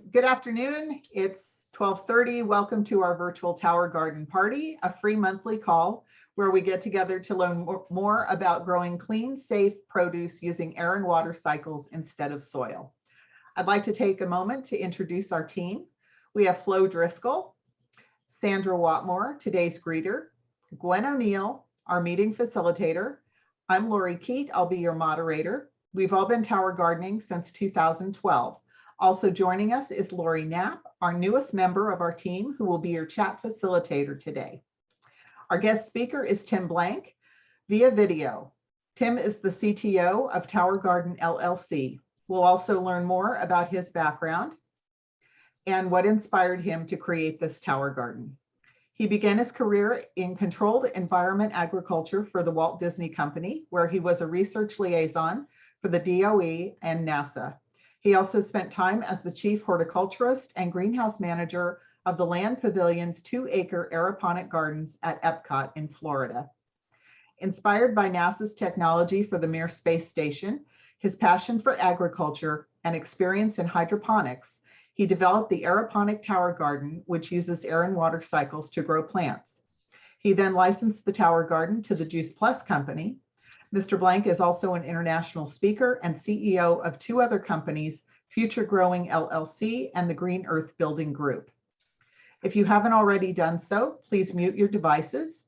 Good afternoon. It's 12:30. Welcome to our virtual Tower Garden Party, a free monthly call where we get together to learn more about growing clean, safe produce using air and water cycles instead of soil. I'd like to take a moment to introduce our team. We have Flo Driscoll, Sandra Watmore, today's greeter, Gwen O'Neill, our meeting facilitator. I'm Lori Keat. I'll be your moderator. We've all been tower gardening since 2012. Also joining us is Lori Knapp, our newest member of our team, who will be your chat facilitator today. Our guest speaker is Tim Blank via video. Tim is the CTO of Tower Garden LLC. We'll also learn more about his background and what inspired him to create this tower garden. He began his career in controlled environment agriculture for the Walt Disney Company, where he was a research liaison for the DOE and NASA. He also spent time as the chief horticulturist and greenhouse manager of the Land Pavilion's 2-acre aeroponic gardens at Epcot in Florida. Inspired by NASA's technology for the Mir space station, his passion for agriculture, and experience in hydroponics, he developed the aeroponic tower garden, which uses air and water cycles to grow plants. He then licensed the tower garden to the Juice Plus company. Mr. Blank is also an international speaker and CEO of two other companies, Future Growing LLC and the Green Earth Building Group. If you haven't already done so, please mute your devices.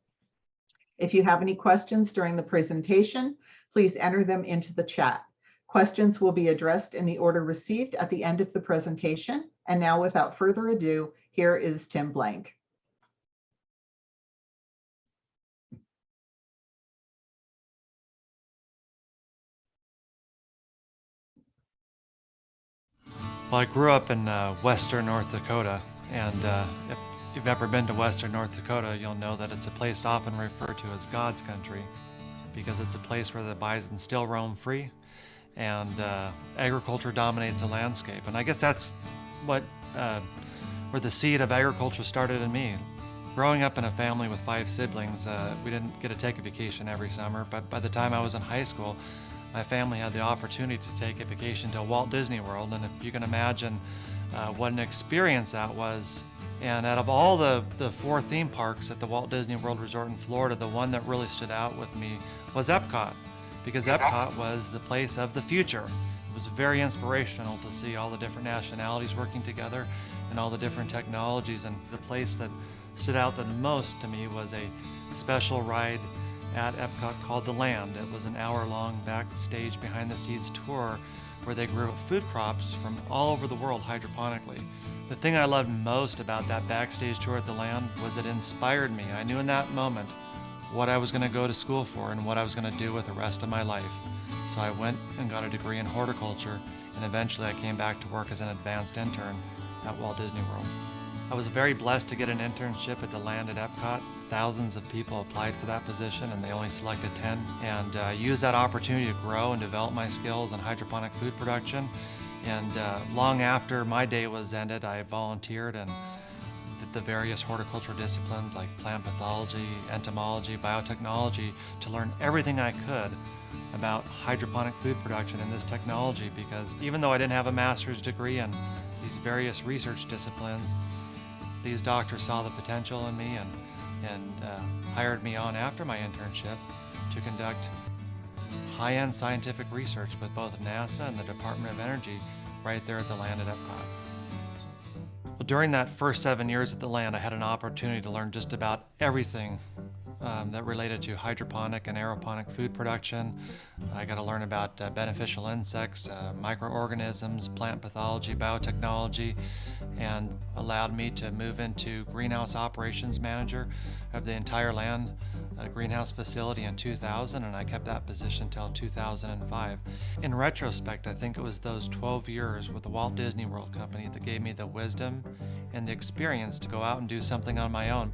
If you have any questions during the presentation, please enter them into the chat. Questions will be addressed in the order received at the end of the presentation. And now, without further ado, here is Tim Blank. Well, I grew up in western North Dakota, and if you've ever been to western North Dakota, you'll know that it's a place often referred to as God's country, because it's a place where the bison still roam free, and agriculture dominates the landscape. And I guess that's what where the seed of agriculture started in me. Growing up in a family with 5 siblings, we didn't get to take a vacation every summer, but by the time I was in high school, my family had the opportunity to take a vacation to Walt Disney World, and if you can imagine what an experience that was. And out of all the 4 theme parks at the Walt Disney World Resort in Florida, the one that really stood out with me was Epcot, because Epcot was the place of the future. It was very inspirational to see all the different nationalities working together and all the different technologies. And the place that stood out the most to me was a special ride at Epcot called The Land. It was an hour-long backstage behind-the-scenes tour where they grew food crops from all over the world hydroponically. The thing I loved most about that backstage tour at The Land was it inspired me. I knew in that moment what I was going to go to school for and what I was going to do with the rest of my life. So I went and got a degree in horticulture, and eventually I came back to work as an advanced intern at Walt Disney World. I was very blessed to get an internship at The Land at Epcot. Thousands of people applied for that position, and they only selected 10. And used that opportunity to grow and develop my skills in hydroponic food production. And long after my day was ended, I volunteered and did the various horticulture disciplines like plant pathology, entomology, biotechnology to learn everything I could about hydroponic food production and this technology, because even though I didn't have a master's degree in these various research disciplines, these doctors saw the potential in me and hired me on after my internship to conduct high-end scientific research with both NASA and the Department of Energy right there at The Land at Epcot. Well, during that first 7 years at The Land, I had an opportunity to learn just about everything that related to hydroponic and aeroponic food production. I got to learn about beneficial insects, microorganisms, plant pathology, biotechnology, and allowed me to move into greenhouse operations manager of the entire land greenhouse facility in 2000, and I kept that position until 2005. In retrospect, I think it was those 12 years with the Walt Disney World Company that gave me the wisdom and the experience to go out and do something on my own.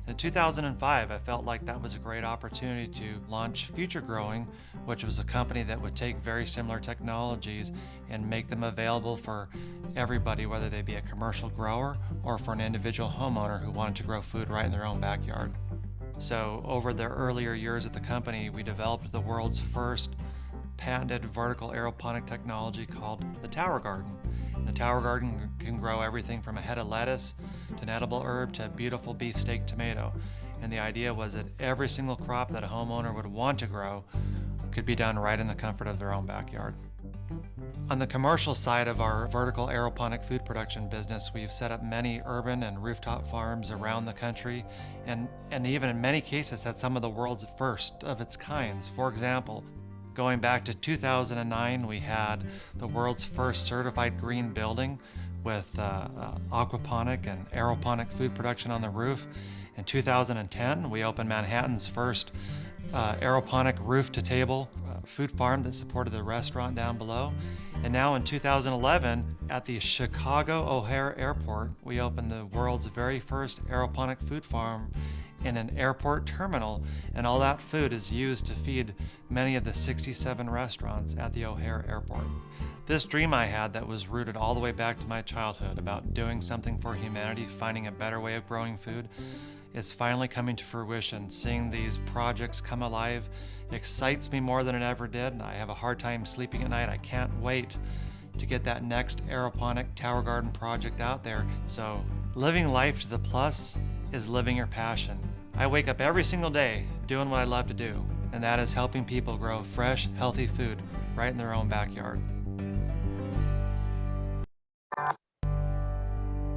In 2005, I felt like that was a great opportunity to launch Future Growing, which was a company that would take very similar technologies and make them available for everybody, whether they be a commercial grower or for an individual homeowner who wanted to grow food right in their own backyard. So over the earlier years at the company, we developed the world's first patented vertical aeroponic technology called the Tower Garden. The tower garden can grow everything from a head of lettuce to an edible herb to a beautiful beefsteak tomato. And the idea was that every single crop that a homeowner would want to grow could be done right in the comfort of their own backyard. On the commercial side of our vertical aeroponic food production business, we've set up many urban and rooftop farms around the country, and even in many cases had some of the world's first of its kinds. For example, going back to 2009, we had the world's first certified green building with aquaponic and aeroponic food production on the roof. In 2010, we opened Manhattan's first aeroponic roof-to-table food farm that supported the restaurant down below. And now in 2011, at the Chicago O'Hare Airport, we opened the world's very first aeroponic food farm in an airport terminal, and all that food is used to feed many of the 67 restaurants at the O'Hare Airport. This dream I had that was rooted all the way back to my childhood about doing something for humanity, finding a better way of growing food, is finally coming to fruition. Seeing these projects come alive excites me more than it ever did. I have a hard time sleeping at night. I can't wait to get that next aeroponic tower garden project out there. So living life to the plus is living your passion. I wake up every single day doing what I love to do, and that is helping people grow fresh, healthy food right in their own backyard.